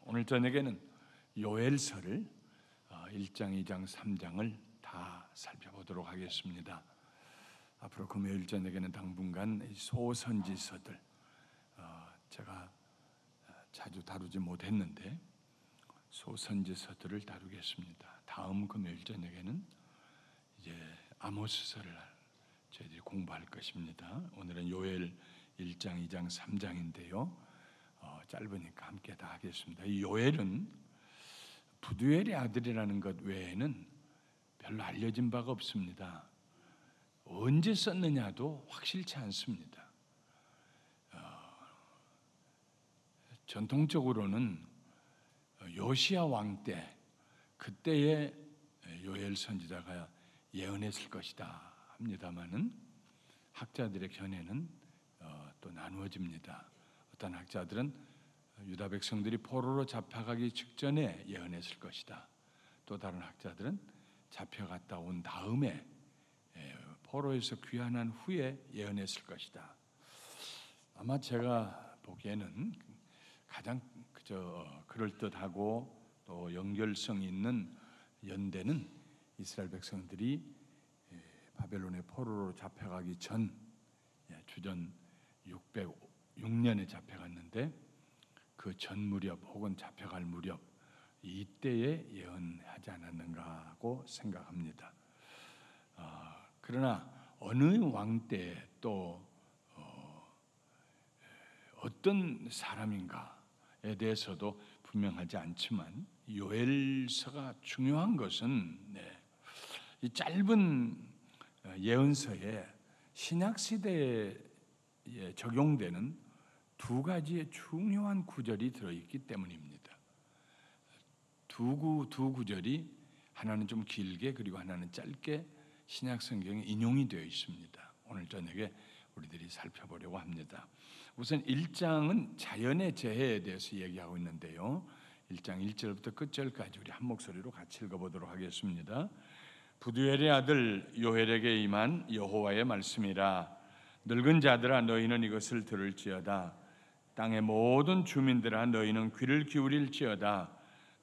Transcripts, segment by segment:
오늘 저녁에는 요엘서를 1장, 2장, 3장을 다 살펴보도록 하겠습니다. 앞으로 금요일 저녁에는 당분간 소선지서들 제가 자주 다루지 못했는데 소선지서들을 다루겠습니다. 다음 금요일 저녁에는 이제 아모스서를 저희들이 공부할 것입니다. 오늘은 요엘 1장, 2장, 3장인데요. 짧으니까 함께 다 하겠습니다. 이 요엘은 부두엘의 아들이라는 것 외에는 별로 알려진 바가 없습니다. 언제 썼느냐도 확실치 않습니다. 전통적으로는 요시야 왕 때 그때의 요엘 선지자가 예언했을 것이다 합니다만은 학자들의 견해는 또 나누어집니다. 어떤 학자들은 유다 백성들이 포로로 잡혀가기 직전에 예언했을 것이다. 또 다른 학자들은 잡혀갔다 온 다음에 포로에서 귀환한 후에 예언했을 것이다. 아마 제가 보기에는 가장 그럴듯하고 또 연결성 있는 연대는 이스라엘 백성들이 바벨론의 포로로 잡혀가기 전 주전 606년에 잡혀갔는데 그 전 무렵 혹은 잡혀갈 무렵 이때에 예언하지 않았는가 하고 생각합니다. 그러나 어느 왕 때 또 어떤 사람인가에 대해서도 분명하지 않지만 요엘서가 중요한 것은 이 짧은 예언서에 신약 시대에 적용되는 두 가지의 중요한 구절이 들어있기 때문입니다. 두 구절이 하나는 좀 길게 그리고 하나는 짧게 신약 성경에 인용이 되어 있습니다. 오늘 저녁에 우리들이 살펴보려고 합니다. 우선 1장은 자연의 재해에 대해서 얘기하고 있는데요. 1장 1절부터 끝절까지 우리 한 목소리로 같이 읽어보도록 하겠습니다. 부두엘의 아들 요엘에게 임한 여호와의 말씀이라. 늙은 자들아 너희는 이것을 들을지어다. 땅의 모든 주민들아 너희는 귀를 기울일지어다.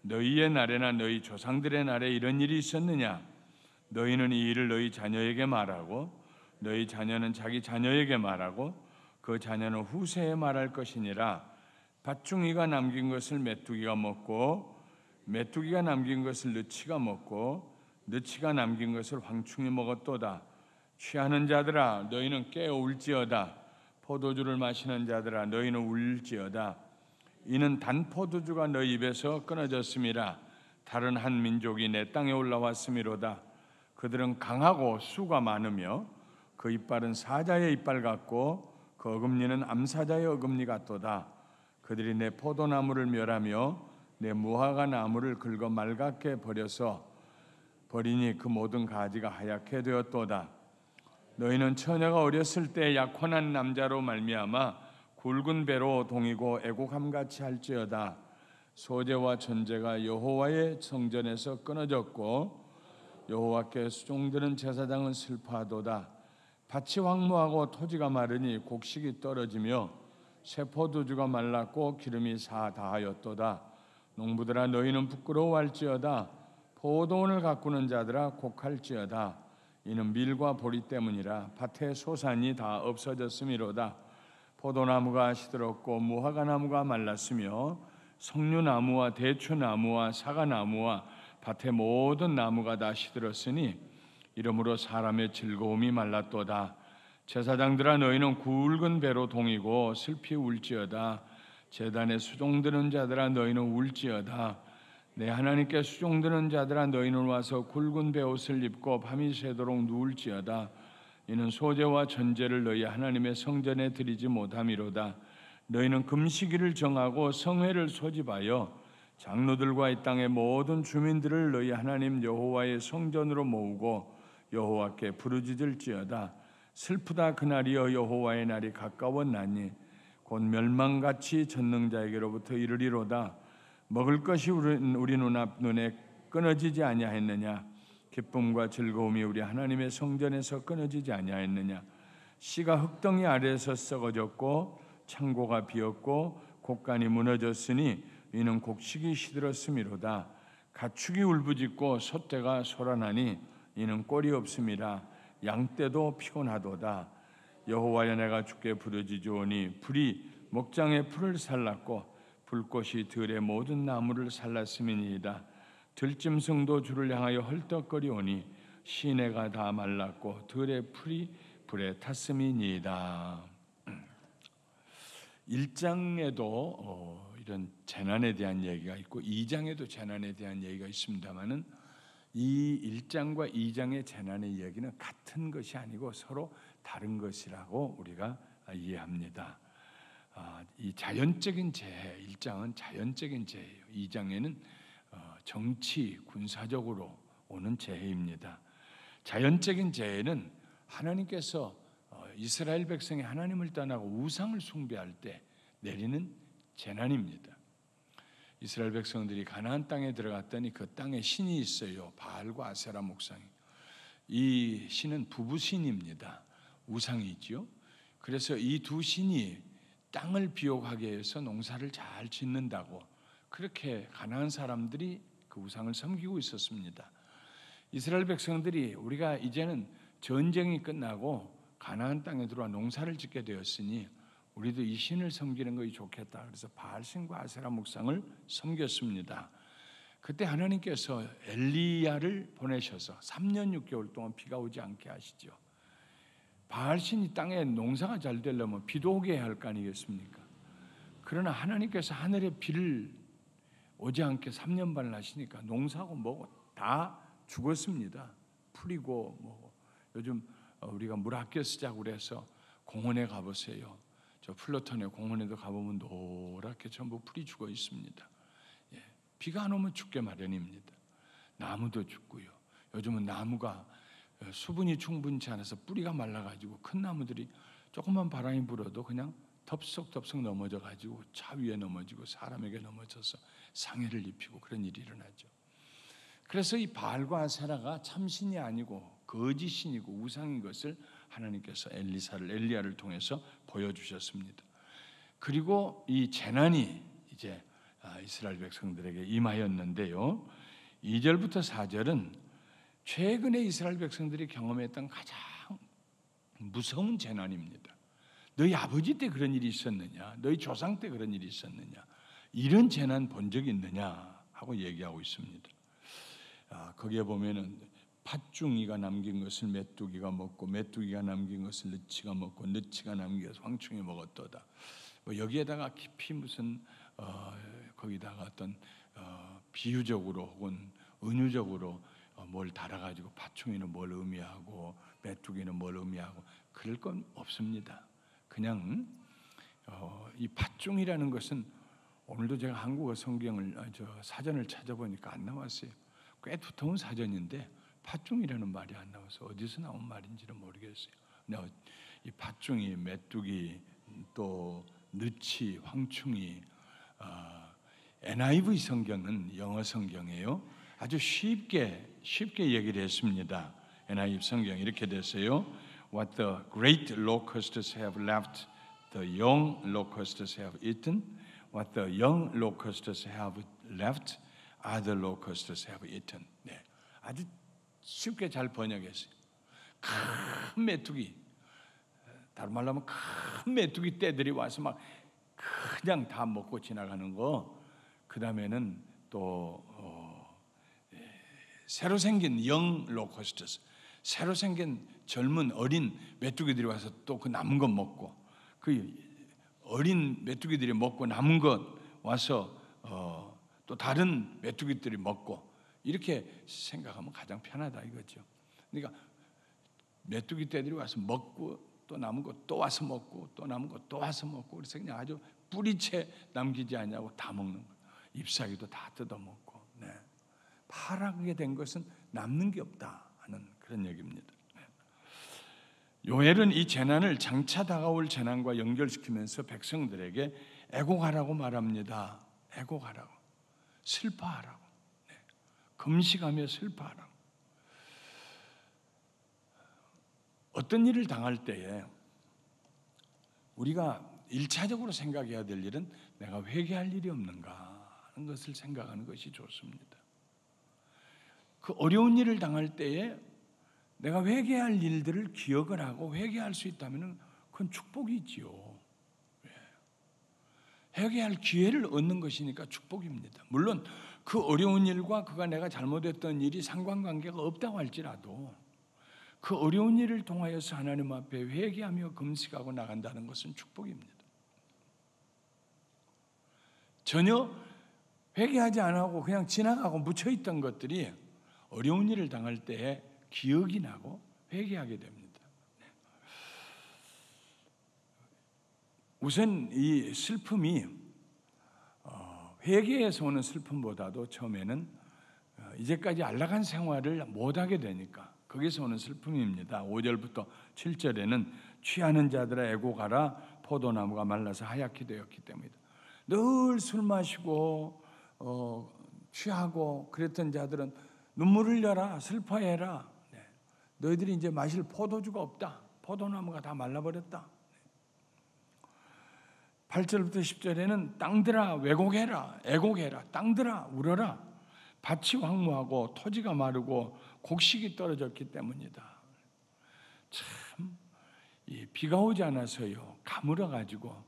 너희의 날에나 너희 조상들의 날에 이런 일이 있었느냐? 너희는 이 일을 너희 자녀에게 말하고 너희 자녀는 자기 자녀에게 말하고 그 자녀는 후세에 말할 것이니라. 밭중이가 남긴 것을 메뚜기가 먹고 메뚜기가 남긴 것을 느치가 먹고 느치가 남긴 것을 황충이 먹었도다. 취하는 자들아 너희는 깨어 울지어다. 포도주를 마시는 자들아 너희는 울지어다. 이는 단 포도주가 너희 입에서 끊어졌음이라. 다른 한 민족이 내 땅에 올라왔음이로다. 그들은 강하고 수가 많으며 그 이빨은 사자의 이빨 같고 그 어금니는 암사자의 어금니 같도다. 그들이 내 포도나무를 멸하며 내 무화과 나무를 긁어 말갛게 버리니 그 모든 가지가 하얗게 되었도다. 너희는 처녀가 어렸을 때 약혼한 남자로 말미암아 굵은 배로 동이고 애국함같이 할지어다. 소재와 전제가 여호와의 성전에서 끊어졌고 여호와께 수종드는 제사장은 슬퍼하도다. 밭이 황무하고 토지가 마르니 곡식이 떨어지며 새 포도주가 말랐고 기름이 다하였도다. 농부들아 너희는 부끄러워할지어다. 포도원을 가꾸는 자들아 곡할지어다. 이는 밀과 보리 때문이라. 밭의 소산이 다 없어졌음이로다. 포도나무가 시들었고 무화과나무가 말랐으며 석류나무와 대추나무와 사과나무와 밭의 모든 나무가 다 시들었으니 이러므로 사람의 즐거움이 말랐도다. 제사장들아 너희는 굵은 배로 동이고 슬피 울지어다. 제단에 수종드는 자들아 너희는 울지어다. 내 하나님께 수종드는 자들아 너희는 와서 굵은 베옷을 입고 밤이 새도록 누울지어다. 이는 소재와 전제를 너희 하나님의 성전에 드리지 못함이로다. 너희는 금시기를 정하고 성회를 소집하여 장로들과 이 땅의 모든 주민들을 너희 하나님 여호와의 성전으로 모으고 여호와께 부르짖을지어다. 슬프다 그날이여 여호와의 날이 가까웠나니 곧 멸망같이 전능자에게로부터 이르리로다. 먹을 것이 우리 눈에 끊어지지 아니하였느냐? 기쁨과 즐거움이 우리 하나님의 성전에서 끊어지지 아니하였느냐? 씨가 흙덩이 아래에서 썩어졌고 창고가 비었고 곡간이 무너졌으니 이는 곡식이 시들었음이로다. 가축이 울부짖고 소떼가 소란하니 이는 꼴이 없음이라. 양떼도 피곤하도다. 여호와여, 내가 주께 부르짖으오니 불이 목장의 풀을 살랐고 불꽃이 들의 모든 나무를 살랐음이니이다. 들짐승도 주를 향하여 헐떡거리오니 시내가 다 말랐고 들의 풀이 불에 탔음이니이다. 1장에도 이런 재난에 대한 얘기가 있고 2장에도 재난에 대한 얘기가 있습니다만은 이 1장과 2장의 재난의 이야기는 같은 것이 아니고 서로 다른 것이라고 우리가 이해합니다. 이 자연적인 재해, 1장은 자연적인 재해예요. 2장에는 정치, 군사적으로 오는 재해입니다. 자연적인 재해는 하나님께서 이스라엘 백성이 하나님을 떠나고 우상을 숭배할 때 내리는 재난입니다. 이스라엘 백성들이 가나안 땅에 들어갔더니 그 땅에 신이 있어요. 바알과 아세라 목상이. 이 신은 부부신입니다. 우상이죠. 그래서 이 두 신이 땅을 비옥하게 해서 농사를 잘 짓는다고 그렇게 가나안 사람들이 그 우상을 섬기고 있었습니다. 이스라엘 백성들이 우리가 이제는 전쟁이 끝나고 가나안 땅에 들어와 농사를 짓게 되었으니 우리도 이 신을 섬기는 것이 좋겠다. 그래서 바알신과 아세라 목상을 섬겼습니다. 그때 하나님께서 엘리야를 보내셔서 3년 6개월 동안 비가 오지 않게 하시죠. 바알신이 땅에 농사가 잘 되려면 비도 오게 해야 할 거 아니겠습니까? 그러나 하나님께서 하늘에 비를 오지 않게 3년 반을 하시니까 농사하고 뭐고 다 죽었습니다. 풀이고 뭐 요즘 우리가 물 아껴 쓰자고 그래서 공원에 가보세요. 저 플로턴의 공원에도 가보면 노랗게 전부 풀이 죽어 있습니다. 비가 안 오면 죽게 마련입니다. 나무도 죽고요. 요즘은 나무가 수분이 충분치 않아서 뿌리가 말라가지고 큰 나무들이 조금만 바람이 불어도 그냥 덥석덥석 넘어져가지고 차 위에 넘어지고 사람에게 넘어져서 상해를 입히고 그런 일이 일어나죠. 그래서 이 바알과 아세라가 참신이 아니고 거짓신이고 우상인 것을 하나님께서 엘리야를 통해서 보여주셨습니다. 그리고 이 재난이 이제 이스라엘 백성들에게 임하였는데요. 2절부터 4절은 최근에 이스라엘 백성들이 경험했던 가장 무서운 재난입니다. 너희 아버지 때 그런 일이 있었느냐? 너희 조상 때 그런 일이 있었느냐? 이런 재난 본 적이 있느냐? 하고 얘기하고 있습니다. 거기에 보면은 팥중이가 남긴 것을 메뚜기가 먹고 메뚜기가 남긴 것을 느치가 먹고 느치가 남긴 것을 황충이 먹었도다. 뭐 여기에다가 깊이 무슨 거기다가 어떤 비유적으로 혹은 은유적으로 뭘 달아가지고 팥중이는 뭘 의미하고 메뚜기는 뭘 의미하고 그럴 건 없습니다. 그냥 이 팥중이라는 것은 오늘도 제가 한국어 성경을 사전을 찾아보니까 안 나왔어요. 꽤 두터운 사전인데 팥중이라는 말이 안 나와서 어디서 나온 말인지는 모르겠어요. 근데 이 팥중이, 메뚜기, 또 느치, 황충이, NIV 성경은 영어 성경이에요. 아주 쉽게 얘기를 했습니다. NIV 성경 이렇게 됐어요. What the great locusts have left, the young locusts have eaten. What the young locusts have left, other locusts have eaten. 네, 아주 쉽게 잘 번역했어요. 큰 메뚜기, 다른 말로 하면 큰 메뚜기 떼들이 와서 막 그냥 다 먹고 지나가는 거. 그 다음에는 또 새로 생긴 영 로커스트스, 새로 생긴 젊은 어린 메뚜기들이 와서 또 그 남은 것 먹고, 그 어린 메뚜기들이 먹고 남은 것 와서 또 다른 메뚜기들이 먹고, 이렇게 생각하면 가장 편하다 이거죠. 그러니까 메뚜기 떼들이 와서 먹고 또 남은 것 또 와서 먹고 또 남은 것 또 와서 먹고, 그래서 그냥 아주 뿌리채 남기지 않냐고 다 먹는 거예요. 잎사귀도 다 뜯어먹고. 네. 파랗게 된 것은 남는 게 없다 하는 그런 얘기입니다. 네. 요엘은 이 재난을 장차 다가올 재난과 연결시키면서 백성들에게 애곡하라고 말합니다. 애곡하라고, 슬퍼하라고, 네. 금식하며 슬퍼하라고. 어떤 일을 당할 때에 우리가 1차적으로 생각해야 될 일은 내가 회개할 일이 없는가 하는 것을 생각하는 것이 좋습니다. 그 어려운 일을 당할 때에 내가 회개할 일들을 기억을 하고 회개할 수 있다면 그건 축복이지요. 회개할 기회를 얻는 것이니까 축복입니다. 물론 그 어려운 일과 그가 내가 잘못했던 일이 상관관계가 없다고 할지라도 그 어려운 일을 통하여서 하나님 앞에 회개하며 금식하고 나간다는 것은 축복입니다. 전혀 회개하지 않고 그냥 지나가고 묻혀있던 것들이 어려운 일을 당할 때에 기억이 나고 회개하게 됩니다. 우선 이 슬픔이 회개에서 오는 슬픔보다도 처음에는 이제까지 안락한 생활을 못하게 되니까 거기서 오는 슬픔입니다. 5절부터 7절에는 취하는 자들아 애곡하라 포도나무가 말라서 하얗게 되었기 때문이다. 늘 술 마시고 취하고 그랬던 자들은 눈물 흘려라 슬퍼해라. 너희들이 이제 마실 포도주가 없다. 포도나무가 다 말라버렸다. 8절부터 10절에는 땅들아 왜곡해라 애곡해라 땅들아 울어라 밭이 황무하고 토지가 마르고 곡식이 떨어졌기 때문이다. 참 이 비가 오지 않아서요 가물어 가지고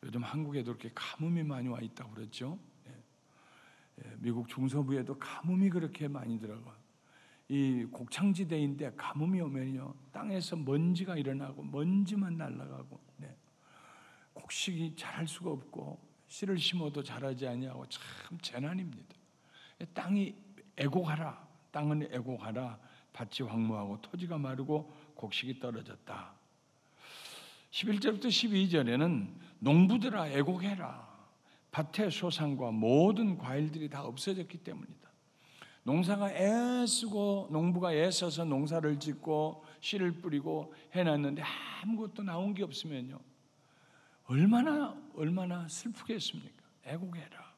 요즘 한국에도 이렇게 가뭄이 많이 와 있다고 그랬죠. 미국 중서부에도 가뭄이 그렇게 많이 들어가. 이 곡창지대인데 가뭄이 오면요 땅에서 먼지가 일어나고 먼지만 날아가고 곡식이 자랄 수가 없고 씨를 심어도 자라지 아니하고 참 재난입니다. 땅이 애곡하라 땅은 애곡하라 밭이 황무하고 토지가 마르고 곡식이 떨어졌다. 11절부터 12절에는 농부들아 애곡해라 밭의 소산과 모든 과일들이 다 없어졌기 때문이다. 농사가 애쓰고 농부가 애써서 농사를 짓고 씨를 뿌리고 해놨는데 아무것도 나온 게 없으면요 얼마나 슬프겠습니까? 애곡해라.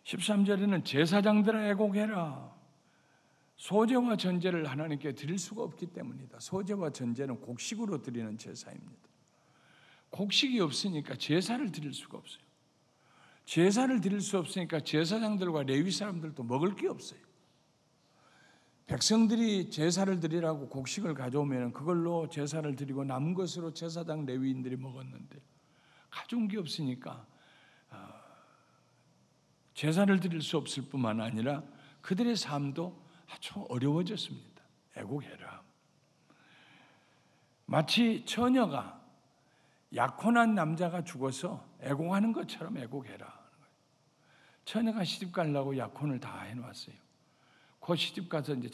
13절에는 제사장들아 애곡해라. 소제와 전제를 하나님께 드릴 수가 없기 때문이다. 소제와 전제는 곡식으로 드리는 제사입니다. 곡식이 없으니까 제사를 드릴 수가 없어요. 제사를 드릴 수 없으니까 제사장들과 레위 사람들도 먹을 게 없어요. 백성들이 제사를 드리라고 곡식을 가져오면 그걸로 제사를 드리고 남은 것으로 제사장 레위인들이 먹었는데 가져온 게 없으니까 제사를 드릴 수 없을 뿐만 아니라 그들의 삶도 아주 어려워졌습니다. 애곡해라. 마치 처녀가 약혼한 남자가 죽어서 애곡하는 것처럼 애곡해라. 처녀가 시집 가려고 약혼을 다 해놨어요. 그 시집 가서 이제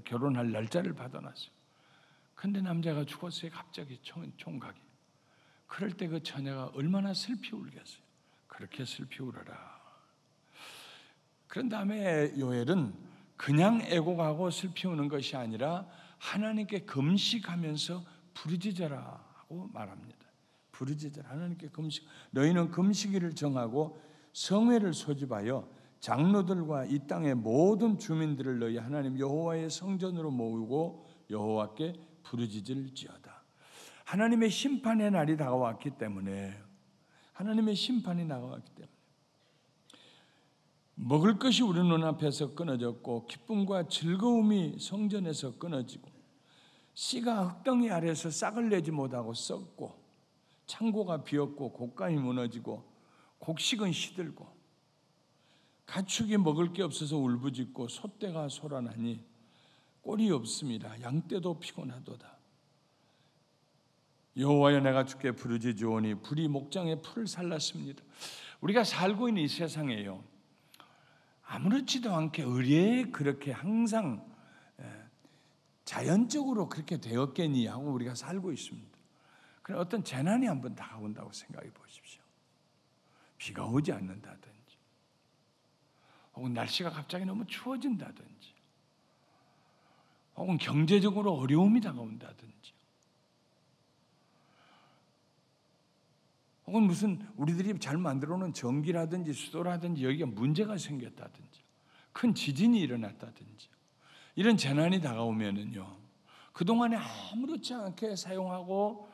결혼할 날짜를 받아놨어요. 근데 남자가 죽었어요. 갑자기 총각이. 그럴 때 그 처녀가 얼마나 슬피 울겠어요. 그렇게 슬피 울어라. 그런 다음에 요엘은 그냥 애곡하고 슬피 우는 것이 아니라 하나님께 금식하면서 부르짖어라 하고 말합니다. 부르짖어라. 하나님께 금식. 너희는 금식일을 정하고 성회를 소집하여 장로들과 이 땅의 모든 주민들을 너희 하나님 여호와의 성전으로 모으고 여호와께 부르짖을지어다. 하나님의 심판의 날이 다가왔기 때문에 하나님의 심판이 다가왔기 때문에 먹을 것이 우리 눈앞에서 끊어졌고 기쁨과 즐거움이 성전에서 끊어지고 씨가 흙덩이 아래서 싹을 내지 못하고 썩고 창고가 비었고 곡간이 무너지고 곡식은 시들고 가축이 먹을 게 없어서 울부짖고 소떼가 소란하니 꼴이 없습니다. 양떼도 피곤하도다. 여호와여 내가 주께 부르짖으오니 불이 목장에 풀을 살랐습니다. 우리가 살고 있는 이 세상에요 아무렇지도 않게 의례에 그렇게 항상 자연적으로 그렇게 되었겠니 하고 우리가 살고 있습니다. 그럼 어떤 재난이 한번 다가온다고 생각해 보십시오. 비가 오지 않는다든지 혹은 날씨가 갑자기 너무 추워진다든지 혹은 경제적으로 어려움이 다가온다든지 혹은 무슨 우리들이 잘 만들어 놓은 전기라든지 수도라든지 여기가 문제가 생겼다든지 큰 지진이 일어났다든지 이런 재난이 다가오면은요 그동안에 아무렇지 않게 사용하고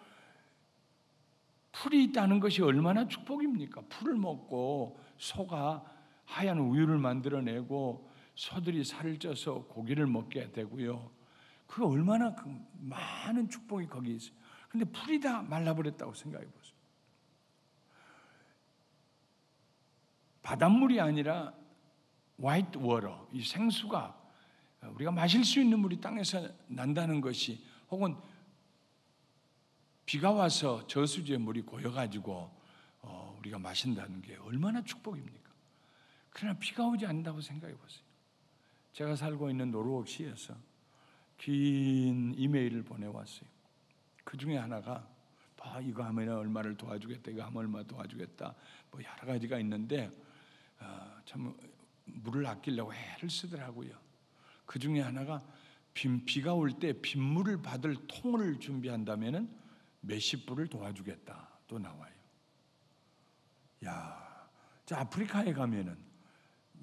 풀이 있다는 것이 얼마나 축복입니까? 풀을 먹고 소가 하얀 우유를 만들어내고 소들이 살을 쪄서 고기를 먹게 되고요. 그 얼마나 많은 축복이 거기 있어요. 근데 풀이 다 말라버렸다고 생각해 보세요. 바닷물이 아니라 화이트 워터, 이 생수가 우리가 마실 수 있는 물이 땅에서 난다는 것이, 혹은 비가 와서 저수지에 물이 고여가지고 우리가 마신다는 게 얼마나 축복입니까? 그러나 비가 오지 않는다고 생각해 보세요. 제가 살고 있는 노르웨이에서 긴 이메일을 보내왔어요. 그 중에 하나가 이거 하면 얼마를 도와주겠다, 이거 하면 얼마 도와주겠다, 뭐 여러 가지가 있는데 참 물을 아끼려고 애를 쓰더라고요. 그 중에 하나가 비가 올 때 빗물을 받을 통을 준비한다면은 몇십 불을 도와주겠다 또 나와요. 자, 아프리카에 가면은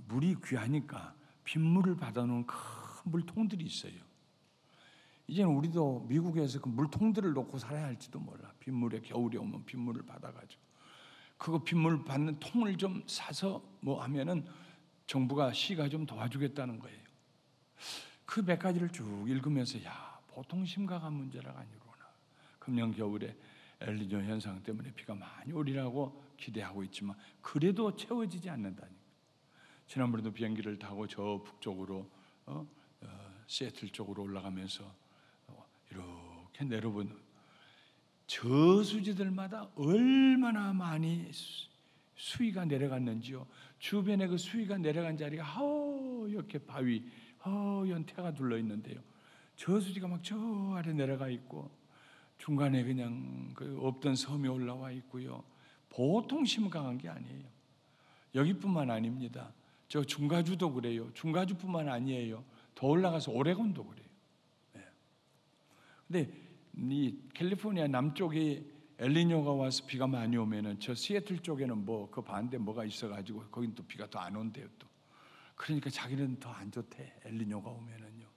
물이 귀하니까 빗물을 받아놓은 큰 물통들이 있어요. 이제는 우리도 미국에서 그 물통들을 놓고 살아야 할지도 몰라. 빗물에 겨울에 오면 빗물을 받아가지고 그거 빗물 받는 통을 좀 사서 뭐 하면은 정부가 시가 좀 도와주겠다는 거예요. 그 몇 가지를 쭉 읽으면서 보통 심각한 문제라가 아니구나. 금년 겨울에 엘니뇨 현상 때문에 비가 많이 오리라고 기대하고 있지만 그래도 채워지지 않는다니까. 지난번에도 비행기를 타고 저 북쪽으로 시애틀 쪽으로 올라가면서 이렇게 내려본 저수지들마다 얼마나 많이 수위가 내려갔는지요. 주변에 그 수위가 내려간 자리가 하얗게 바위, 하얀 태가 둘러 있는데요. 저수지가 막 저 아래 내려가 있고 중간에 그냥 그 없던 섬이 올라와 있고요. 보통 심각한 게 아니에요. 여기뿐만 아닙니다. 저 중가주도 그래요. 중가주뿐만 아니에요. 더 올라가서 오레곤도 그래요. 근데 이 캘리포니아 남쪽에 엘니뇨가 와서 비가 많이 오면은 저 시애틀 쪽에는 뭐 그 반대 뭐가 있어가지고 거긴 또 비가 더 안 온대요 또. 그러니까 자기는 더 안 좋대. 엘니뇨가 오면은요.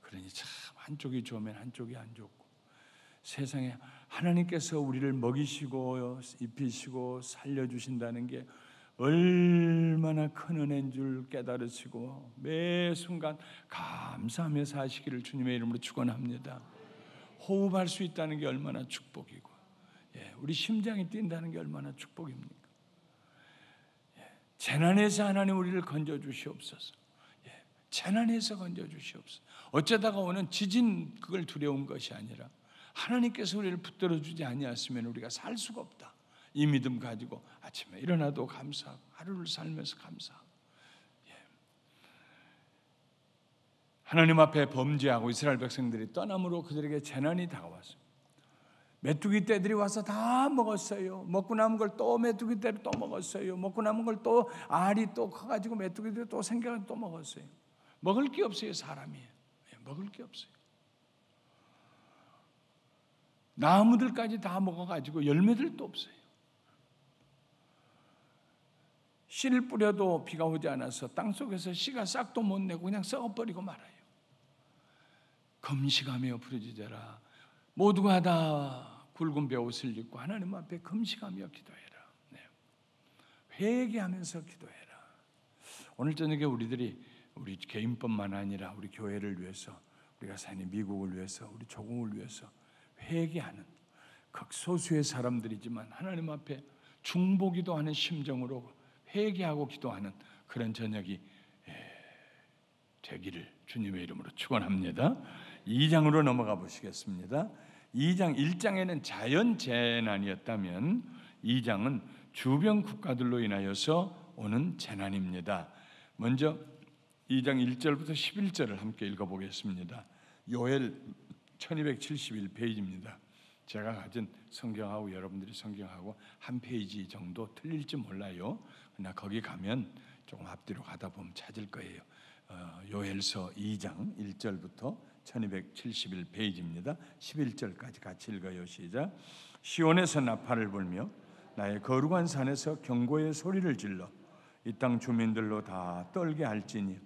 그러니 참 한쪽이 좋으면 한쪽이 안 좋고, 세상에 하나님께서 우리를 먹이시고 입히시고 살려주신다는 게 얼마나 큰 은혜인 줄 깨달으시고 매 순간 감사하며 사시기를 주님의 이름으로 축원합니다. 호흡할 수 있다는 게 얼마나 축복이고, 우리 심장이 뛴다는 게 얼마나 축복입니까? 재난에서 하나님 우리를 건져 주시옵소서. 재난에서 건져 주시옵소서. 어쩌다가 오는 지진 그걸 두려운 것이 아니라 하나님께서 우리를 붙들어 주지 아니하시면 우리가 살 수가 없다. 이 믿음 가지고 아침에 일어나도 감사하고 하루를 살면서 감사하고. 하나님 앞에 범죄하고 이스라엘 백성들이 떠남으로 그들에게 재난이 다가왔습니다. 메뚜기 떼들이 와서 다 먹었어요. 먹고 남은 걸 또 메뚜기 떼를 또 먹었어요. 먹고 남은 걸 또 알이 또 커가지고 메뚜기들이 또 생겨서 또 먹었어요. 먹을 게 없어요. 사람이. 먹을 게 없어요. 나무들까지 다 먹어가지고 열매들도 없어요. 씨를 뿌려도 비가 오지 않아서 땅속에서 씨가 싹도 못 내고 그냥 썩어버리고 말아요. 금식하며 부르짖어라. 모두가 다 굵은 베옷을 입고 하나님 앞에 금식하며 기도해라. 회개하면서 기도해라. 오늘 저녁에 우리 개인뿐만 아니라 우리 교회를 위해서, 우리가 사는 미국을 위해서, 우리 조국을 위해서 회개하는 극소수의 사람들이지만 하나님 앞에 중보기도하는 심정으로 회개하고 기도하는 그런 저녁이 되기를 주님의 이름으로 축원합니다. 2장으로 넘어가 보시겠습니다. 1장에는 자연재난이었다면 2장은 주변 국가들로 인하여서 오는 재난입니다. 먼저 2장 1절부터 11절을 함께 읽어보겠습니다. 요엘 1271페이지입니다. 제가 가진 성경하고 여러분들이 성경하고 한 페이지 정도 틀릴지 몰라요. 그러나 거기 가면 조금 앞뒤로 가다 보면 찾을 거예요. 요엘서 2장 1절부터 1271페이지입니다. 11절까지 같이 읽어요. 시작. 시온에서 나팔을 불며 나의 거룩한 산에서 경고의 소리를 질러 이 땅 주민들로 다 떨게 할지니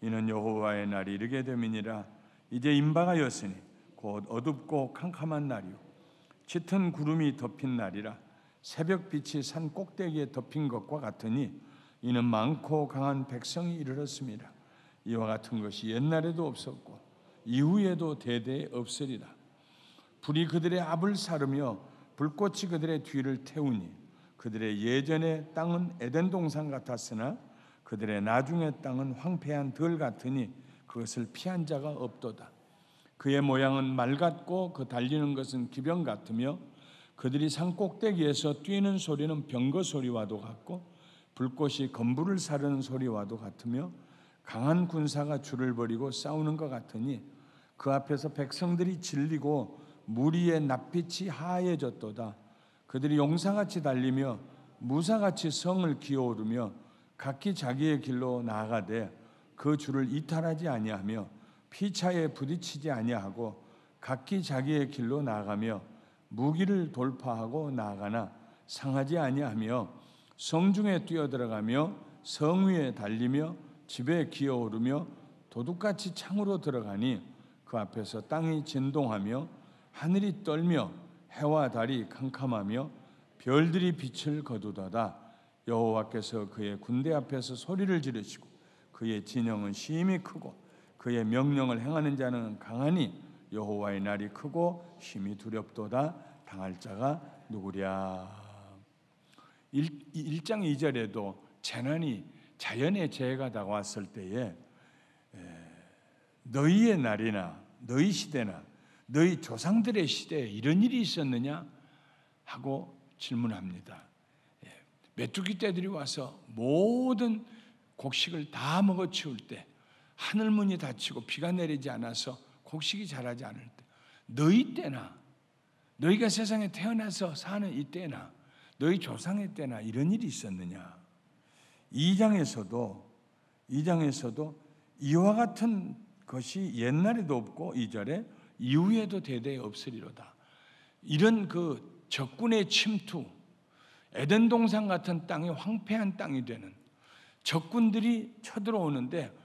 이는 여호와의 날이 이르게 됨이니라. 이제 임박하였으니 곧 어둡고 캄캄한 날이요 짙은 구름이 덮인 날이라. 새벽빛이 산 꼭대기에 덮인 것과 같으니 이는 많고 강한 백성이 이르렀습니다. 이와 같은 것이 옛날에도 없었고 이후에도 대대에 없으리라. 불이 그들의 앞을 사르며 불꽃이 그들의 뒤를 태우니 그들의 예전의 땅은 에덴 동산 같았으나 그들의 나중의 땅은 황폐한 들 같으니 그것을 피한 자가 없도다. 그의 모양은 말 같고 그 달리는 것은 기병 같으며 그들이 산 꼭대기에서 뛰는 소리는 병거 소리와도 같고 불꽃이 건물을 사르는 소리와도 같으며 강한 군사가 줄을 벌이고 싸우는 것 같으니 그 앞에서 백성들이 질리고 무리의 낯빛이 하얘졌도다. 그들이 용사같이 달리며 무사같이 성을 기어오르며 각기 자기의 길로 나아가되 그 줄을 이탈하지 아니하며 피차에 부딪히지 아니하고 각기 자기의 길로 나아가며 무기를 돌파하고 나아가나 상하지 아니하며 성중에 뛰어들어가며 성 위에 달리며 집에 기어오르며 도둑같이 창으로 들어가니 그 앞에서 땅이 진동하며 하늘이 떨며 해와 달이 캄캄하며 별들이 빛을 거두다다. 여호와께서 그의 군대 앞에서 소리를 지르시고 그의 진영은 심히 크고 그의 명령을 행하는 자는 강하니 여호와의 날이 크고 힘이 두렵도다. 당할 자가 누구랴. 1장 2절에도 재난이 자연의 재해가 다가왔을 때에 너희의 날이나 너희 시대나 너희 조상들의 시대에 이런 일이 있었느냐 하고 질문합니다. 메뚜기 떼들이 와서 모든 곡식을 다 먹어치울 때 하늘문이 닫히고 비가 내리지 않아서 곡식이 자라지 않을 때 너희 때나 너희가 세상에 태어나서 사는 이때나 너희 조상의 때나 이런 일이 있었느냐. 2장에서도 이와 같은 것이 옛날에도 없고 2절에 이후에도 대대에 없으리로다. 이런 그 적군의 침투, 에덴 동산 같은 땅이 황폐한 땅이 되는 적군들이 쳐들어오는데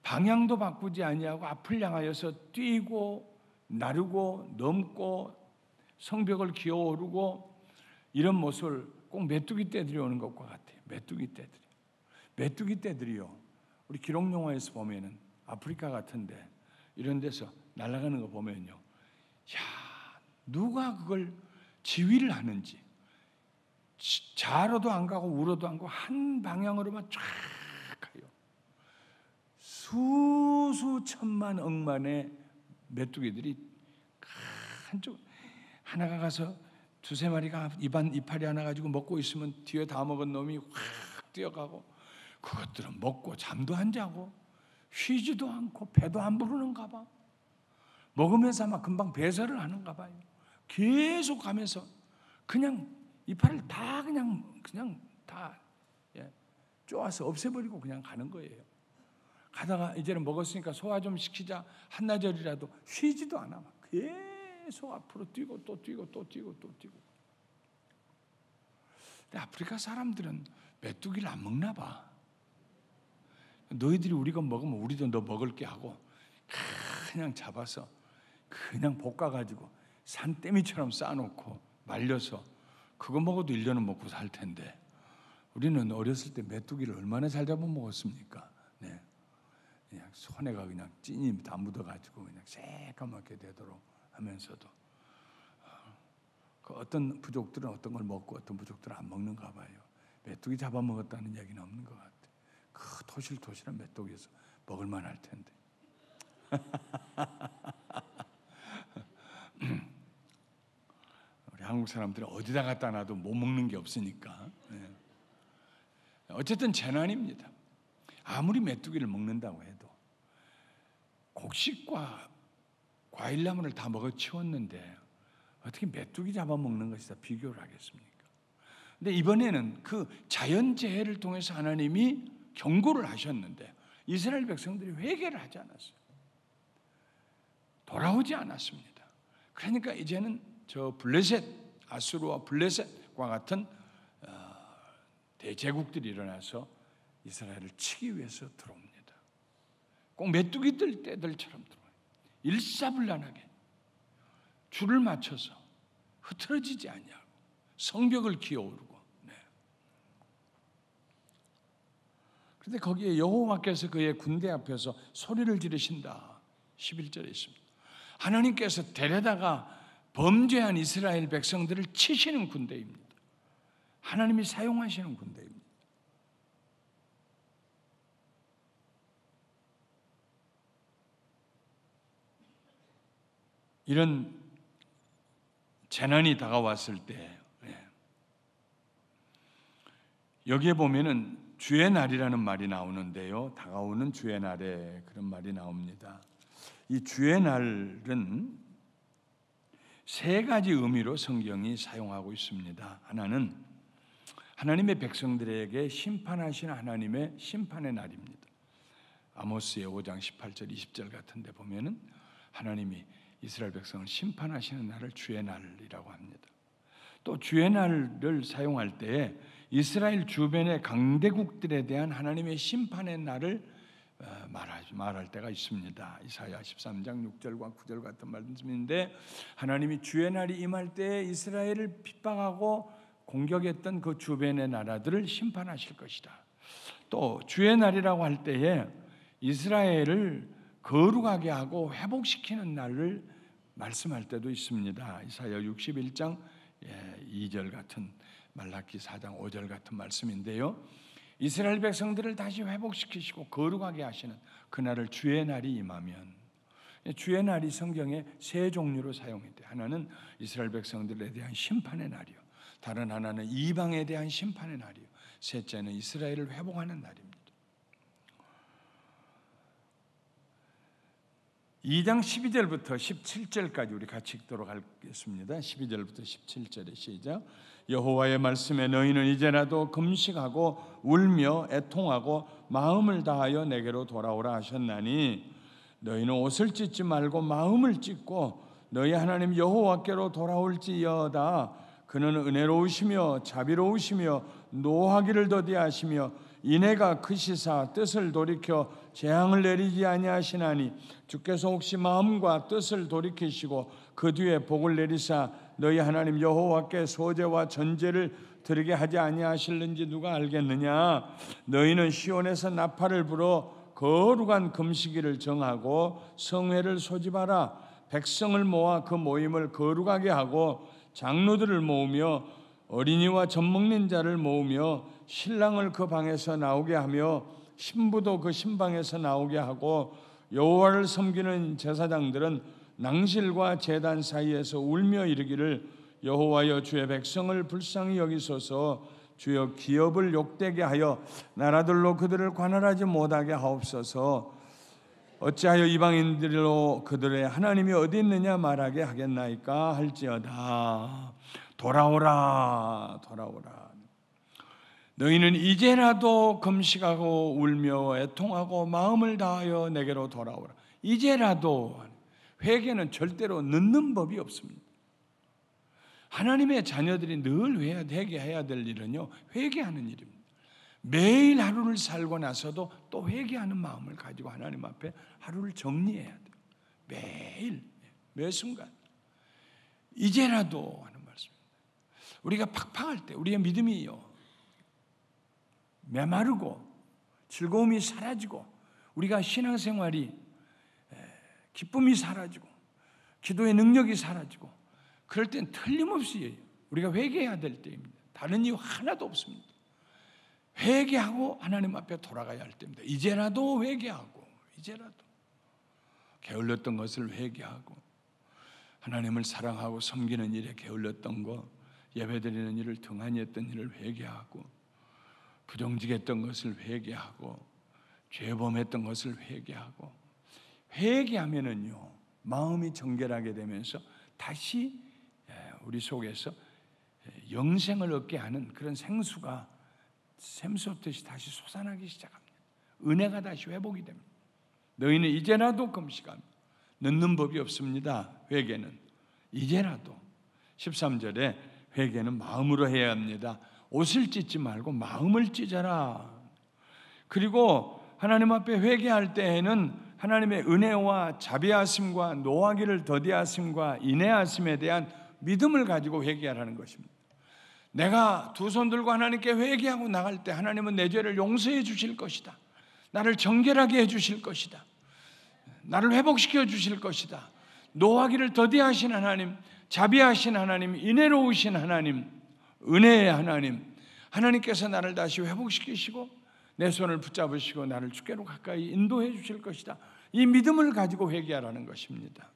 방향도 바꾸지 아니하고 앞을 향하여서 뛰고 나르고 넘고 성벽을 기어오르고 이런 모습을 꼭 메뚜기 떼들이 오는 것과 같아요. 메뚜기 떼들이요. 우리 기록 영화에서 보면은 아프리카 같은데 이런 데서 날아가는 거 보면요, 야, 누가 그걸 지휘를 하는지 좌로도 안 가고 우로도 안 가고 한 방향으로만 쫙 가요. 수천만 억만의 메뚜기들이 한쪽 하나가 가서 두세 마리가 이파리 하나 가지고 먹고 있으면 뒤에 다 먹은 놈이 확 뛰어가고 그것들은 먹고 잠도 안 자고 쉬지도 않고 배도 안 부르는가 봐. 먹으면서 아마 금방 배설을 하는가 봐요. 계속 가면서 그냥 이파리를 다 그냥 다 쪼아서 없애버리고 그냥 가는 거예요. 가다가 이제는 먹었으니까 소화 좀 시키자 한나절이라도 쉬지도 않아. 계속 앞으로 뛰고 또 뛰고 또 뛰고 또 뛰고. 근데 아프리카 사람들은 메뚜기를 안 먹나 봐. 너희들이 우리가 먹으면 우리도 너 먹을게 하고 그냥 잡아서 그냥 볶아가지고 산더미처럼 싸놓고 말려서 그거 먹어도 1년은 먹고 살 텐데 우리는 어렸을 때 메뚜기를 얼마나 잘 잡아먹었습니까? 네. 그냥 손에가 그냥 찐이 다 묻어가지고 그냥 새까맣게 되도록 하면서도 그 어떤 부족들은 어떤 걸 먹고 어떤 부족들은 안 먹는가 봐요. 메뚜기 잡아먹었다는 얘기는 없는 것 같아요. 그 토실토실한 메뚜기에서 먹을만 할 텐데. 우리 한국 사람들은 어디다 갖다 놔도 못 먹는 게 없으니까. 네. 어쨌든 재난입니다. 아무리 메뚜기를 먹는다고 해도 곡식과 과일나무를 다 먹어치웠는데 어떻게 메뚜기 잡아먹는 것이다 비교를 하겠습니까? 근데 이번에는 그 자연재해를 통해서 하나님이 경고를 하셨는데 이스라엘 백성들이 회개를 하지 않았어요. 돌아오지 않았습니다. 그러니까 이제는 저 블레셋, 아수르와 블레셋과 같은 대제국들이 일어나서 이스라엘을 치기 위해서 들어옵니다. 꼭 메뚜기들 떼들처럼 들어와요. 일사불란하게 줄을 맞춰서 흐트러지지 아니하고 성벽을 기어오르고. 네. 그런데 거기에 여호와께서 그의 군대 앞에서 소리를 지르신다. 11절에 있습니다. 하나님께서 데려다가 범죄한 이스라엘 백성들을 치시는 군대입니다. 하나님이 사용하시는 군대입니다. 이런 재난이 다가왔을 때 여기에 보면은 주의 날이라는 말이 나오는데요. 다가오는 주의 날에 그런 말이 나옵니다. 이 주의 날은 세 가지 의미로 성경이 사용하고 있습니다. 하나는 하나님의 백성들에게 심판하시는 하나님의 심판의 날입니다. 아모스의 5장 18절 20절 같은 데 보면은 하나님이 이스라엘 백성을 심판하시는 날을 주의 날이라고 합니다. 또 주의 날을 사용할 때에 이스라엘 주변의 강대국들에 대한 하나님의 심판의 날을 말할 때가 있습니다. 이사야 13장 6절과 9절 같은 말씀인데 하나님이 주의 날이 임할 때 이스라엘을 핍박하고 공격했던 그 주변의 나라들을 심판하실 것이다. 또 주의 날이라고 할 때에 이스라엘을 거룩하게 하고 회복시키는 날을 말씀할 때도 있습니다. 이사야 61장 2절 같은 말라기 4장 5절 같은 말씀인데요. 이스라엘 백성들을 다시 회복시키시고 거룩하게 하시는 그날을 주의 날이 임하면, 주의 날이 성경에 세 종류로 사용이 돼요. 하나는 이스라엘 백성들에 대한 심판의 날이요, 다른 하나는 이방에 대한 심판의 날이요, 셋째는 이스라엘을 회복하는 날입니다. 2장 12절부터 17절까지 우리 같이 읽도록 하겠습니다. 12절부터 17절의 시작. 여호와의 말씀에 너희는 이제라도 금식하고 울며 애통하고 마음을 다하여 내게로 돌아오라 하셨나니 너희는 옷을 찢지 말고 마음을 찢고 너희 하나님 여호와께로 돌아올지어다. 그는 은혜로우시며 자비로우시며 노하기를 더디하시며 인애가 크시사 뜻을 돌이켜 재앙을 내리지 아니하시나니 주께서 혹시 마음과 뜻을 돌이키시고 그 뒤에 복을 내리사 너희 하나님 여호와께 소제와 전제를 드리게 하지 아니하실는지 누가 알겠느냐. 너희는 시온에서 나팔을 불어 거룩한 금식일을 정하고 성회를 소집하라. 백성을 모아 그 모임을 거룩하게 하고 장로들을 모으며 어린이와 젖먹는 자를 모으며 신랑을 그 방에서 나오게 하며 신부도 그 신방에서 나오게 하고 여호와를 섬기는 제사장들은 낭실과 제단 사이에서 울며 이르기를 여호와여 주의 백성을 불쌍히 여기소서. 주여 기업을 욕되게 하여 나라들로 그들을 관할하지 못하게 하옵소서. 어찌하여 이방인들로 그들의 하나님이 어디 있느냐 말하게 하겠나이까 할지어다. 돌아오라 돌아오라. 너희는 이제라도 금식하고 울며 애통하고 마음을 다하여 내게로 돌아오라. 이제라도. 회개는 절대로 늦는 법이 없습니다. 하나님의 자녀들이 늘 회개해야 될 일은요, 회개하는 일입니다. 매일 하루를 살고 나서도 또 회개하는 마음을 가지고 하나님 앞에 하루를 정리해야 돼요. 매일, 매 순간. 이제라도 하는 말씀입니다. 우리가 팍팍할 때 우리의 믿음이요, 메마르고 즐거움이 사라지고 우리가 신앙생활이 기쁨이 사라지고 기도의 능력이 사라지고 그럴 땐 틀림없이 우리가 회개해야 될 때입니다. 다른 이유 하나도 없습니다. 회개하고 하나님 앞에 돌아가야 할 때입니다. 이제라도 회개하고, 이제라도 게을렀던 것을 회개하고 하나님을 사랑하고 섬기는 일에 게을렀던 것, 예배드리는 일을 등한히 했던 일을 회개하고 부정직했던 것을 회개하고 죄범했던 것을 회개하고 회개하면은요 마음이 정결하게 되면서 다시 우리 속에서 영생을 얻게 하는 그런 생수가 샘솟듯이 다시 솟아나기 시작합니다. 은혜가 다시 회복이 됩니다. 너희는 이제라도 금식하며 늦는 법이 없습니다. 회개는 이제라도 13절에 회개는 마음으로 해야 합니다. 옷을 찢지 말고 마음을 찢어라. 그리고 하나님 앞에 회개할 때에는 하나님의 은혜와 자비하심과 노하기를 더디하심과 인애하심에 대한 믿음을 가지고 회개하라는 것입니다. 내가 두 손 들고 하나님께 회개하고 나갈 때 하나님은 내 죄를 용서해 주실 것이다. 나를 정결하게 해 주실 것이다. 나를 회복시켜 주실 것이다. 노하기를 더디하신 하나님, 자비하신 하나님, 인애로우신 하나님, 은혜의 하나님, 하나님께서 나를 다시 회복시키시고 내 손을 붙잡으시고 나를 주께로 가까이 인도해 주실 것이다. 이 믿음을 가지고 회개하라는 것입니다.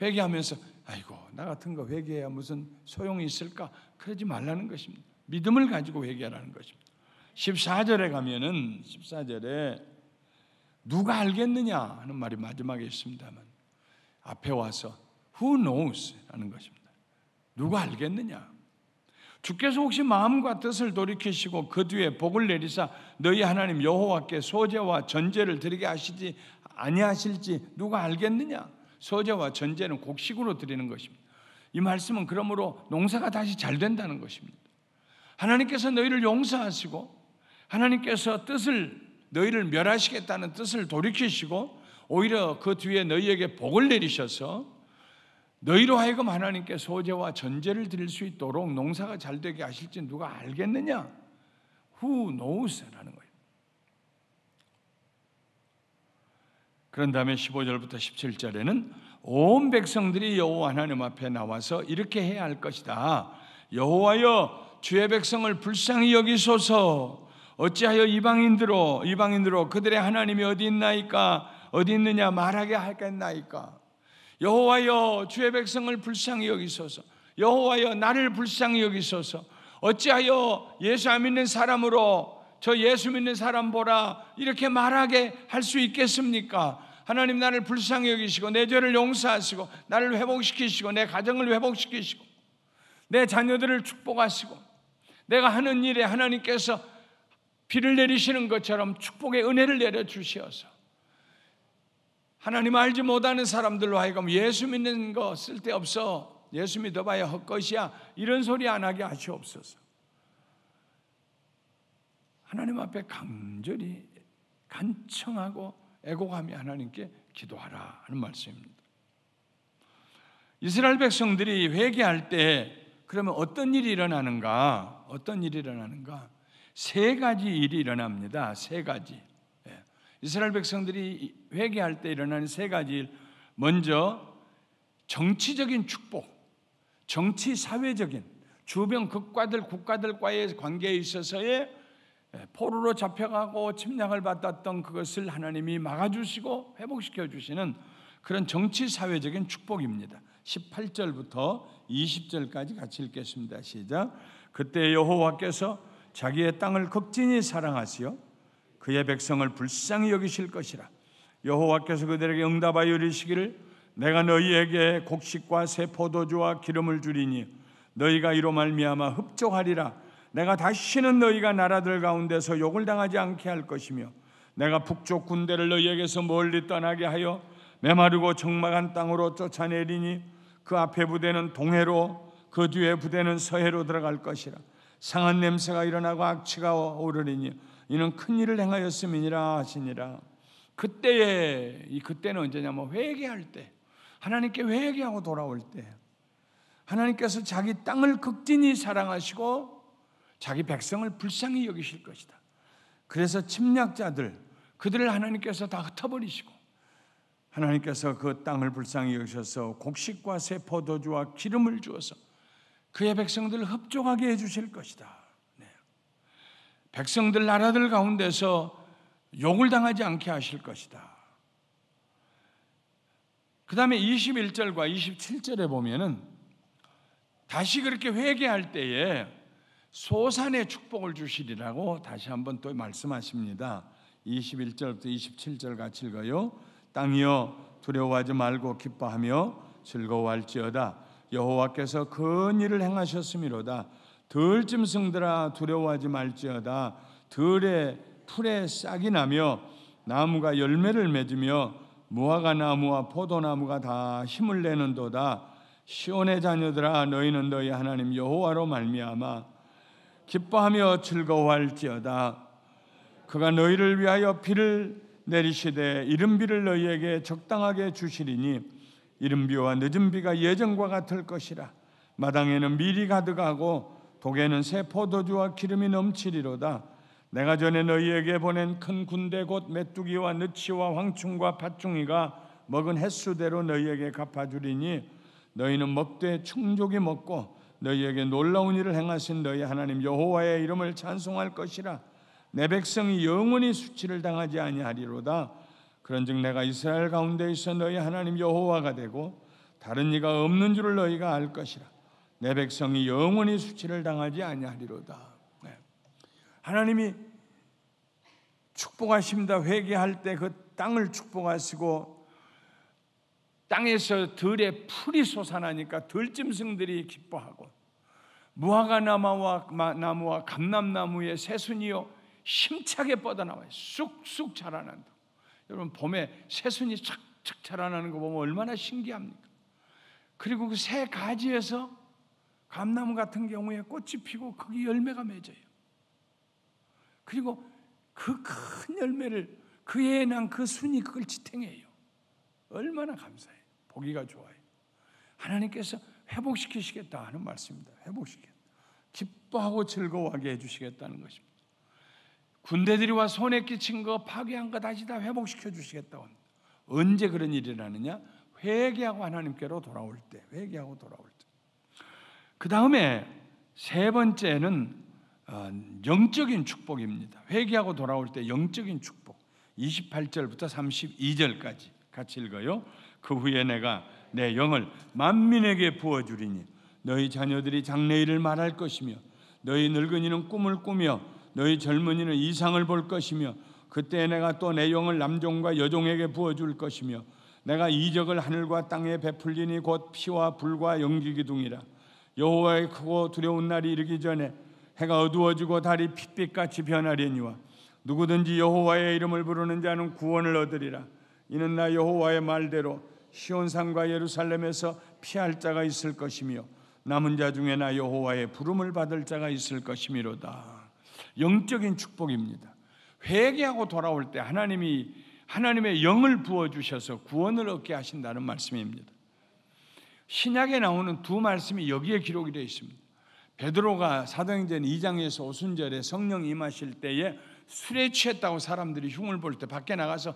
회개하면서 아이고 나 같은 거 회개해야 무슨 소용이 있을까? 그러지 말라는 것입니다. 믿음을 가지고 회개하라는 것입니다. 14절에 가면은 14절에 누가 알겠느냐 하는 말이 마지막에 있습니다만 앞에 와서 Who knows? 하는 것입니다. 누가 알겠느냐? 주께서 혹시 마음과 뜻을 돌이키시고 그 뒤에 복을 내리사 너희 하나님 여호와께 소제와 전제를 드리게 하시지 아니하실지 누가 알겠느냐? 소제와 전제는 곡식으로 드리는 것입니다. 이 말씀은 그러므로 농사가 다시 잘 된다는 것입니다. 하나님께서 너희를 용서하시고 하나님께서 너희를 멸하시겠다는 뜻을 돌이키시고 오히려 그 뒤에 너희에게 복을 내리셔서 너희로 하여금 하나님께 소제와 전제를 드릴 수 있도록 농사가 잘 되게 하실지 누가 알겠느냐? Who knows? 라는 거예요. 그런 다음에 15절부터 17절에는 온 백성들이 여호와 하나님 앞에 나와서 이렇게 해야 할 것이다. 여호와여 주의 백성을 불쌍히 여기소서. 어찌하여 이방인들로 그들의 하나님이 어디 있나이까 어디 있느냐 말하게 하겠나이까. 여호와여 주의 백성을 불쌍히 여기소서. 여호와여 나를 불쌍히 여기소서. 어찌하여 예수 안 믿는 사람으로 저 예수 믿는 사람 보라 이렇게 말하게 할 수 있겠습니까? 하나님 나를 불쌍히 여기시고 내 죄를 용서하시고 나를 회복시키시고 내 가정을 회복시키시고 내 자녀들을 축복하시고 내가 하는 일에 하나님께서 비를 내리시는 것처럼 축복의 은혜를 내려주시어서 하나님 알지 못하는 사람들로 하여금 예수 믿는 거 쓸데없어, 예수 믿어봐야 헛것이야, 이런 소리 안 하게 하시옵소서. 하나님 앞에 간절히 간청하고 애곡하며 하나님께 기도하라 하는 말씀입니다. 이스라엘 백성들이 회개할 때 그러면 어떤 일이 일어나는가? 세 가지 일이 일어납니다. 세 가지. 이스라엘 백성들이 회개할 때 일어나는 세 가지 일. 먼저 정치적인 축복, 정치 사회적인 주변 국가들과의 관계에 있어서의 포로로 잡혀가고 침략을 받았던 그것을 하나님이 막아주시고 회복시켜 주시는 그런 정치 사회적인 축복입니다. 18절부터 20절까지 같이 읽겠습니다. 시작. 그때 여호와께서 자기의 땅을 극진히 사랑하시어 그의 백성을 불쌍히 여기실 것이라. 여호와께서 그들에게 응답하여 이르시기를 내가 너희에게 곡식과 새 포도주와 기름을 주리니 너희가 이로 말미암아 흡족하리라. 내가 다시는 너희가 나라들 가운데서 욕을 당하지 않게 할 것이며 내가 북쪽 군대를 너희에게서 멀리 떠나게 하여 메마르고 적막한 땅으로 쫓아내리니 그 앞에 부대는 동해로 그 뒤에 부대는 서해로 들어갈 것이라. 상한 냄새가 일어나고 악취가 오르리니 이는 큰 일을 행하였음이니라 하시니라. 그때는 언제냐면 회개할 때, 하나님께 회개하고 돌아올 때 하나님께서 자기 땅을 극진히 사랑하시고 자기 백성을 불쌍히 여기실 것이다. 그래서 침략자들, 그들을 하나님께서 다 흩어버리시고 하나님께서 그 땅을 불쌍히 여기셔서 곡식과 새 포도주와 기름을 주어서 그의 백성들을 흡족하게 해주실 것이다. 네. 백성들 나라들 가운데서 욕을 당하지 않게 하실 것이다. 그 다음에 21절과 27절에 보면은 다시 그렇게 회개할 때에 소산의 축복을 주시리라고 다시 한번 또 말씀하십니다. 21절부터 27절 같이 읽어요. 땅이여 두려워하지 말고 기뻐하며 즐거워할지어다. 여호와께서 큰 일을 행하셨음이로다. 들짐승들아 두려워하지 말지어다. 들의 풀에 싹이 나며 나무가 열매를 맺으며 무화과 나무와 포도나무가 다 힘을 내는도다. 시온의 자녀들아 너희는 너희 하나님 여호와로 말미암아 기뻐하며 즐거워할지어다. 그가 너희를 위하여 비를 내리시되 이른 비를 너희에게 적당하게 주시리니 이른 비와 늦은 비가 예전과 같을 것이라. 마당에는 밀이 가득하고 독에는 새 포도주와 기름이 넘치리로다. 내가 전에 너희에게 보낸 큰 군대 곧 메뚜기와 느치와 황충과 팥충이가 먹은 횟수대로 너희에게 갚아주리니 너희는 먹되 충족이 먹고 너희에게 놀라운 일을 행하신 너희 하나님 여호와의 이름을 찬송할 것이라. 내 백성이 영원히 수치를 당하지 아니하리로다. 그런즉 내가 이스라엘 가운데 있어 너희 하나님 여호와가 되고 다른 이가 없는 줄을 너희가 알 것이라. 내 백성이 영원히 수치를 당하지 아니하리로다. 하나님이 축복하십니다. 회개할 때 그 땅을 축복하시고 땅에서 들에 풀이 솟아나니까 들짐승들이 기뻐하고 무화과 나무와 감람나무의 새순이요 힘차게 뻗어나와요. 쑥쑥 자라난다. 여러분 봄에 새순이 착착 자라나는 거 보면 얼마나 신기합니까? 그리고 그 새 가지에서 감나무 같은 경우에 꽃이 피고 거기 열매가 맺어요. 그리고 그 큰 열매를 그 해에 난 그 순이 그걸 지탱해요. 얼마나 감사해요. 보기가 좋아요. 하나님께서 회복시키시겠다 하는 말씀입니다. 회복시키겠다. 기뻐하고 즐거워하게 해주시겠다는 것입니다. 군대들이 와 손에 끼친 거 파괴한 거 다시 다 회복시켜 주시겠다고 합니다. 언제 그런 일이 일어나느냐? 회개하고 하나님께로 돌아올 때. 회개하고 돌아올 때. 그 다음에 세 번째는 영적인 축복입니다. 회개하고 돌아올 때 영적인 축복. 28절부터 32절까지 같이 읽어요. 그 후에 내가 내 영을 만민에게 부어주리니 너희 자녀들이 장래일을 말할 것이며 너희 늙은이는 꿈을 꾸며 너희 젊은이는 이상을 볼 것이며 그때 내가 또 내 영을 남종과 여종에게 부어줄 것이며 내가 이적을 하늘과 땅에 베풀리니 곧 피와 불과 연기 기둥이라. 여호와의 크고 두려운 날이 이르기 전에 해가 어두워지고 달이 핏빛같이 변하려니와 누구든지 여호와의 이름을 부르는 자는 구원을 얻으리라. 이는 나 여호와의 말대로 시온산과 예루살렘에서 피할 자가 있을 것이며 남은 자 중에 나 여호와의 부름을 받을 자가 있을 것이미로다. 영적인 축복입니다. 회개하고 돌아올 때 하나님의 영을 부어주셔서 구원을 얻게 하신다는 말씀입니다. 신약에 나오는 두 말씀이 여기에 기록이 되어 있습니다. 베드로가 사도행전 2장에서 오순절에 성령 임하실 때에 술에 취했다고 사람들이 흉을 볼 때 밖에 나가서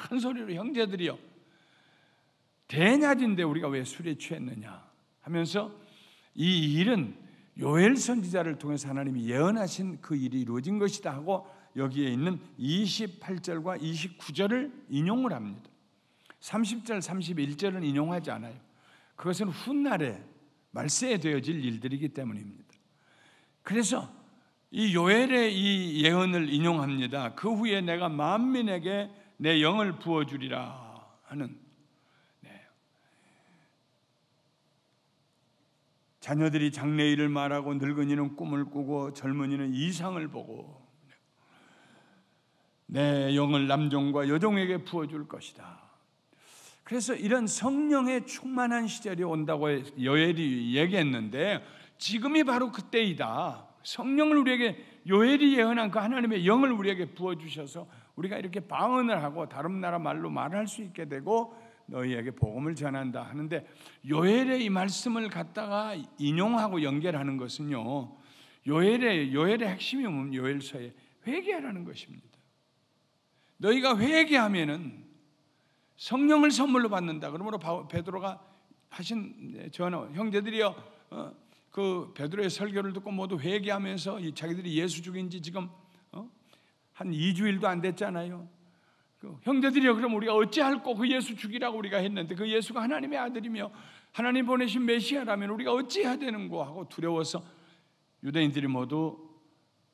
큰 소리로 형제들이여 대낮인데 우리가 왜 술에 취했느냐 하면서 이 일은 요엘 선지자를 통해서 하나님이 예언하신 그 일이 이루어진 것이다 하고 여기에 있는 28절과 29절을 인용을 합니다. 30절, 31절은 인용하지 않아요. 그것은 훗날에 말세에 되어질 일들이기 때문입니다. 그래서 이 요엘의 이 예언을 인용합니다. 그 후에 내가 만민에게 내 영을 부어주리라 하는 자녀들이 장래일을 말하고 늙은이는 꿈을 꾸고 젊은이는 이상을 보고 내 영을 남종과 여종에게 부어줄 것이다. 그래서 이런 성령의 충만한 시절이 온다고 요엘이 얘기했는데 지금이 바로 그때이다. 성령을 우리에게 요엘이 예언한 그 하나님의 영을 우리에게 부어주셔서 우리가 이렇게 방언을 하고 다른 나라 말로 말할 수 있게 되고 너희에게 복음을 전한다 하는데 요엘의 이 말씀을 갖다가 인용하고 연결하는 것은요 요엘의 핵심이 뭐냐면 요엘서에 회개하라는 것입니다. 너희가 회개하면은 성령을 선물로 받는다. 그러므로 베드로가 하신 전화 형제들이여 그 베드로의 설교를 듣고 모두 회개하면서 자기들이 예수 죽인 지 지금 한 2주일도 안 됐잖아요. 형제들이여 그럼 우리가 어찌할꼬 그 예수 죽이라고 우리가 했는데 그 예수가 하나님의 아들이며 하나님 보내신 메시아라면 우리가 어찌해야 되는고 하고 두려워서 유대인들이 모두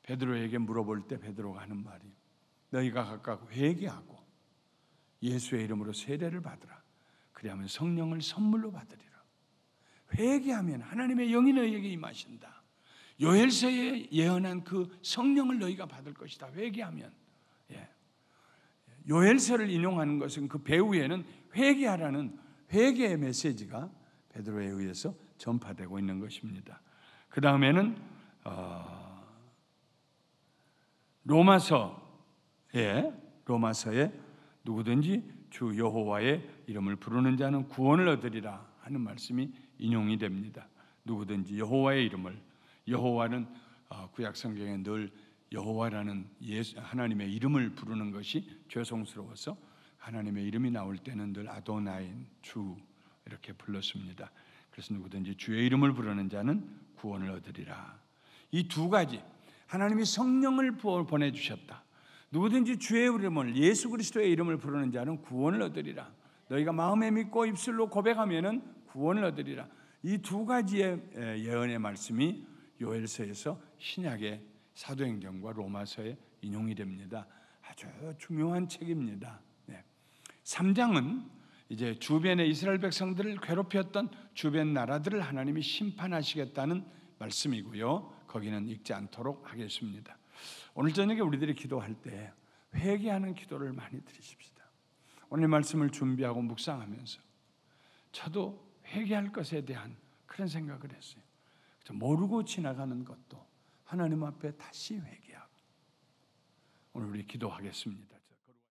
베드로에게 물어볼 때 베드로가 하는 말이 너희가 각각 회개하고 예수의 이름으로 세례를 받으라. 그리하면 성령을 선물로 받으리라. 회개하면 하나님의 영이 너희에게 임하신다. 요엘서에 예언한 그 성령을 너희가 받을 것이다. 회개하면. 요엘서를 인용하는 것은 그 배후에는 회개하라는 회개의 메시지가 베드로에 의해서 전파되고 있는 것입니다. 그 다음에는 로마서에 누구든지 주 여호와의 이름을 부르는 자는 구원을 얻으리라 하는 말씀이 인용이 됩니다. 누구든지 여호와의 이름을 여호와는 구약 성경에 늘 여호와라는 하나님의 이름을 부르는 것이 죄송스러워서 하나님의 이름이 나올 때는 늘 아도나이, 주 이렇게 불렀습니다. 그래서 누구든지 주의 이름을 부르는 자는 구원을 얻으리라. 이 두 가지, 하나님이 성령을 보내주셨다. 누구든지 주의 이름을, 예수 그리스도의 이름을 부르는 자는 구원을 얻으리라. 너희가 마음에 믿고 입술로 고백하면은 구원을 얻으리라. 이 두 가지의 예언의 말씀이 요엘서에서 신약의 사도행전과 로마서에 인용이 됩니다. 아주 중요한 책입니다. 3장은 이제 주변의 이스라엘 백성들을 괴롭혔던 주변 나라들을 하나님이 심판하시겠다는 말씀이고요. 거기는 읽지 않도록 하겠습니다. 오늘 저녁에 우리들이 기도할 때 회개하는 기도를 많이 드리십시다. 오늘 말씀을 준비하고 묵상하면서 저도 회개할 것에 대한 그런 생각을 했어요. 모르고 지나가는 것도 하나님 앞에 다시 회개하고 오늘 우리 기도하겠습니다.